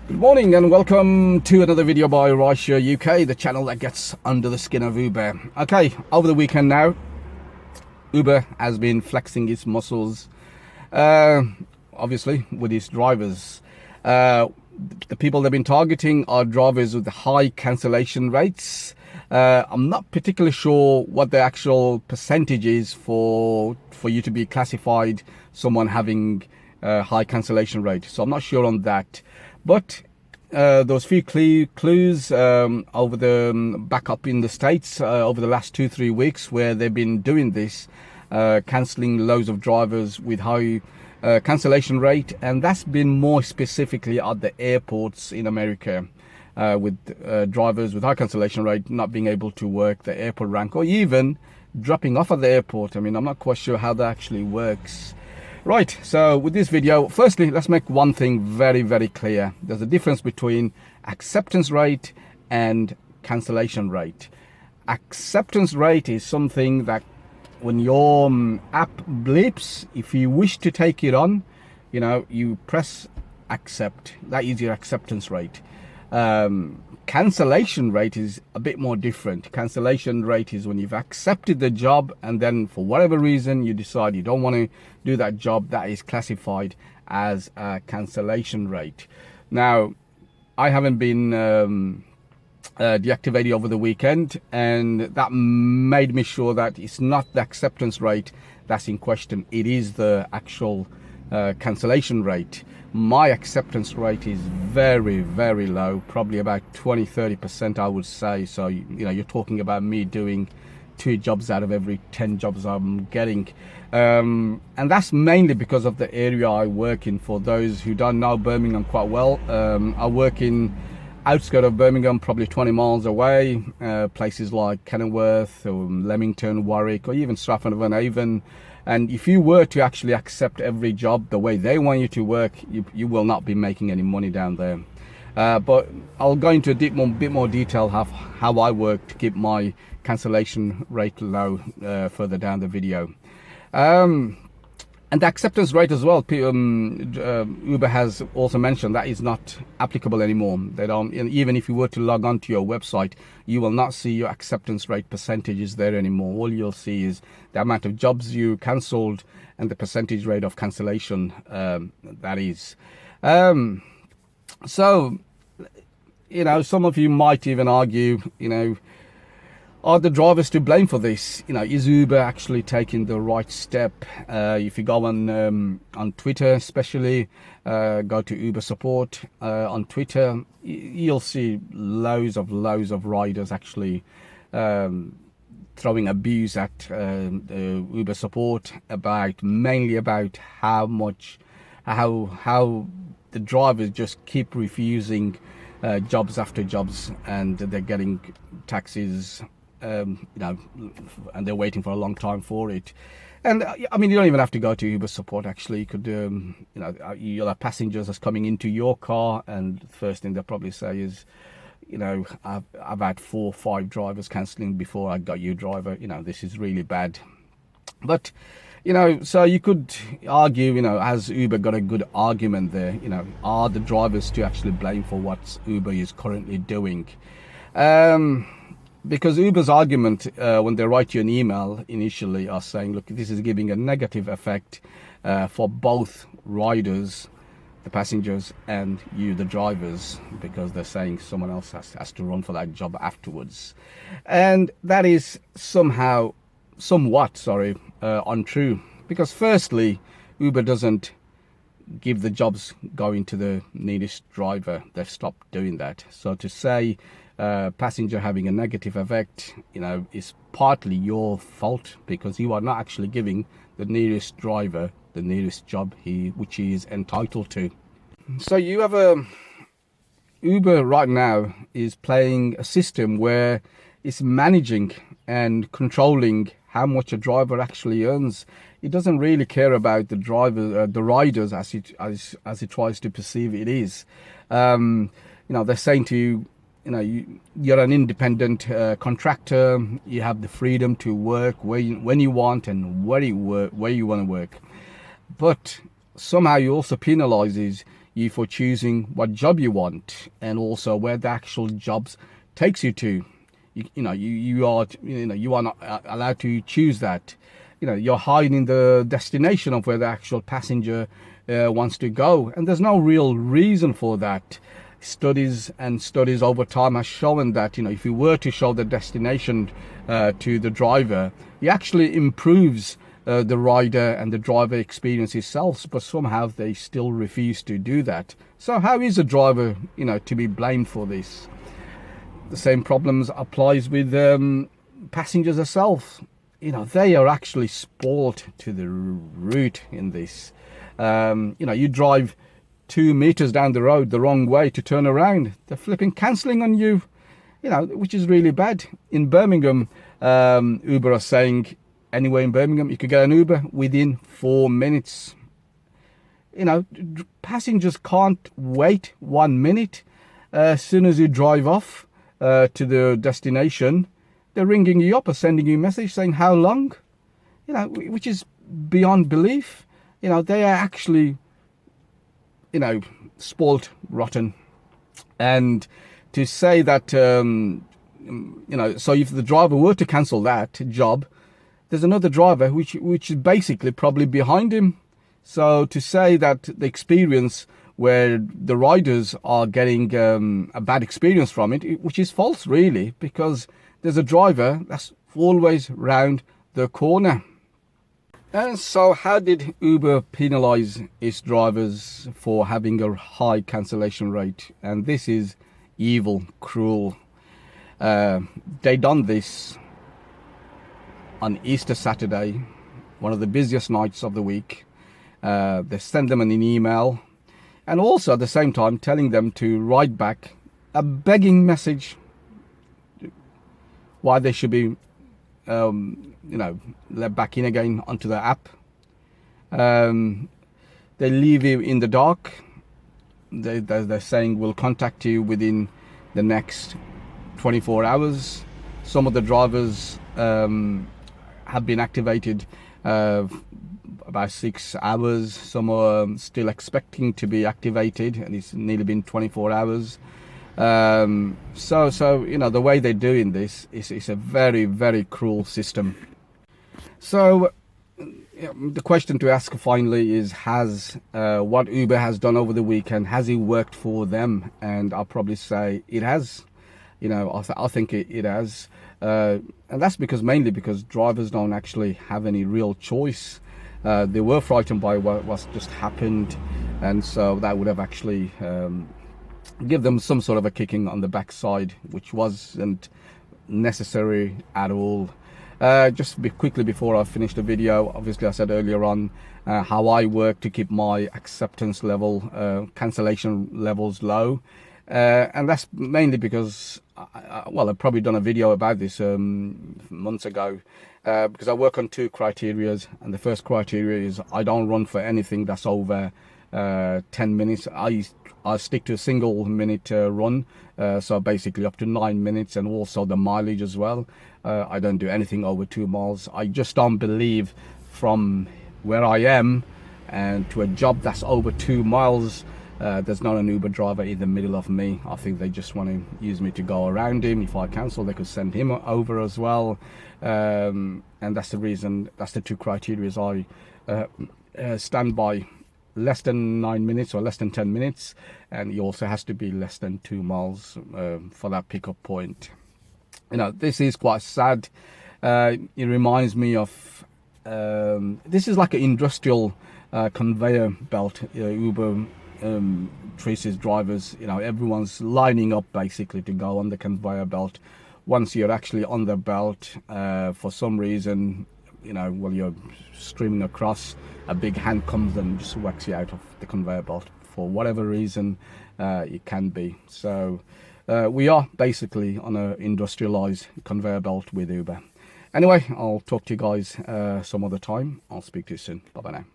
Good morning and welcome to another video by Rideshare UK, the channel that gets under the skin of Uber. Okay, over the weekend now, Uber has been flexing its muscles, obviously with its drivers. The people they've been targeting are drivers with high cancellation rates. I'm not particularly sure what the actual percentage is for you to be classified someone having a high cancellation rate, so I'm not sure on that. But those few clues over the back up in the States over the last 2-3 weeks where they've been doing this, cancelling loads of drivers with high cancellation rate, and that's been more specifically at the airports in America, with drivers with high cancellation rate not being able to work the airport rank or even dropping off at the airport. I mean, I'm not quite sure how that actually works. Right, so with this video, firstly, let's make one thing very clear. There's a difference between acceptance rate and cancellation rate. Acceptance rate is something that when your app blips, if you wish to take it on, you press accept. That is your acceptance rate. Cancellation rate is a bit more different. Cancellation rate is when you've accepted the job and then for whatever reason you decide you don't want to do that job. That is classified as a cancellation rate. Now, I haven't been deactivated over the weekend, and that made me sure that it's not the acceptance rate that's in question. It is the actual cancellation rate. My acceptance rate is very low, probably about 20-30%, I would say. So you're talking about me doing 2 jobs out of every 10 jobs I'm getting, and that's mainly because of the area I work in. For those who don't know Birmingham quite well, I work in outskirts of Birmingham, probably 20 miles away, places like Kenilworth or Leamington, Warwick, or even Stratford-upon-Avon. And if you were to actually accept every job the way they want you to work, you will not be making any money down there. But I'll go into a bit more detail how I work to keep my cancellation rate low further down the video. And the acceptance rate as well, Uber has also mentioned that is not applicable anymore. They don't, even if you were to log on to your website, you will not see your acceptance rate percentages there anymore. All you'll see is the amount of jobs you cancelled and the percentage rate of cancellation, that is. So, some of you might even argue, are the drivers to blame for this? Is Uber actually taking the right step? If you go on Twitter, especially, go to Uber support on Twitter, you'll see loads of riders actually throwing abuse at the Uber support mainly about how the drivers just keep refusing jobs after jobs, and they're getting taxis, and they're waiting for a long time for it. And I mean, you don't even have to go to Uber support. Actually, you could, you'll have passengers that's coming into your car, and the first thing they'll probably say is, I've had 4 or 5 drivers cancelling before I got you, driver. This is really bad. But so you could argue, has Uber got a good argument there? Are the drivers to actually blame for what Uber is currently doing? Because Uber's argument, when they write you an email initially, are saying, look, this is giving a negative effect for both riders, the passengers, and you, the drivers, because they're saying someone else has to run for that job afterwards. And that is somewhat untrue. Because firstly, Uber doesn't give the jobs going to the nearest driver. They've stopped doing that. So to say passenger having a negative effect, is partly your fault, because you are not actually giving the nearest driver the nearest job which he is entitled to. So you have Uber right now is playing a system where it's managing and controlling how much a driver actually earns. It doesn't really care about the driver, the riders, as it tries to perceive it is. They're saying to you, you're an independent contractor. You have the freedom to work when you want and where you want to work. But somehow you also penalizes you for choosing what job you want, and also where the actual jobs takes you to. You are not allowed to choose that. You're hiding the destination of where the actual passenger wants to go, and there's no real reason for that. Studies over time has shown that if you were to show the destination to the driver, it actually improves the rider and the driver experience itself, but somehow they still refuse to do that. So how is a driver to be blamed for this? The same problems applies with passengers themselves. They are actually spoiled to the root in this. You drive 2 meters down the road the wrong way to turn around, they're flipping cancelling on you, which is really bad. In Birmingham, Uber are saying anywhere in Birmingham you could get an Uber within 4 minutes. Passengers can't wait 1 minute. As soon as you drive off to the destination, they're ringing you up or sending you a message saying how long, which is beyond belief. They are actually spoiled rotten. And to say that so if the driver were to cancel that job, there's another driver which is basically probably behind him. So to say that the experience where the riders are getting a bad experience from it, which is false really, because there's a driver that's always round the corner. And so how did Uber penalize its drivers for having a high cancellation rate? And this is evil, cruel. They done this on Easter Saturday, one of the busiest nights of the week. They sent them an email, and also at the same time telling them to write back a begging message why they should be let back in again onto the app. They leave you in the dark. They're saying we'll contact you within the next 24 hours. Some of the drivers have been activated about 6 hours. Some are still expecting to be activated, and it's nearly been 24 hours. So the way they're doing this is a very, very cruel system. So the question to ask finally is, has what Uber has done over the weekend, has it worked for them? And I'll probably say it has. I think it has, and that's mainly because drivers don't actually have any real choice. They were frightened by what's just happened, and so that would have actually give them some sort of a kicking on the backside, which wasn't necessary at all. Just quickly before I finish the video, obviously I said earlier on how I work to keep my acceptance level, cancellation levels low, and that's mainly because I've probably done a video about this months ago, because I work on 2 criteria, and the first criteria is I don't run for anything that's over 10 minutes. I stick to a single minute run, so basically up to 9 minutes, and also the mileage as well. I don't do anything over 2 miles. I just don't believe from where I am and to a job that's over 2 miles, there's not an Uber driver in the middle of me. I think they just want to use me to go around him. If I cancel, they could send him over as well. And that's the reason, that's the 2 criteria I stand by. Less than 9 minutes or less than 10 minutes, and he also has to be less than 2 miles for that pickup point. This is quite sad. It reminds me of this is like an industrial conveyor belt. Uber treats its drivers, everyone's lining up basically to go on the conveyor belt. Once you're actually on the belt, for some reason, while you're streaming across, a big hand comes and just whacks you out of the conveyor belt for whatever reason it can be. So we are basically on an industrialized conveyor belt with Uber. Anyway, I'll talk to you guys some other time. I'll speak to you soon. Bye bye now.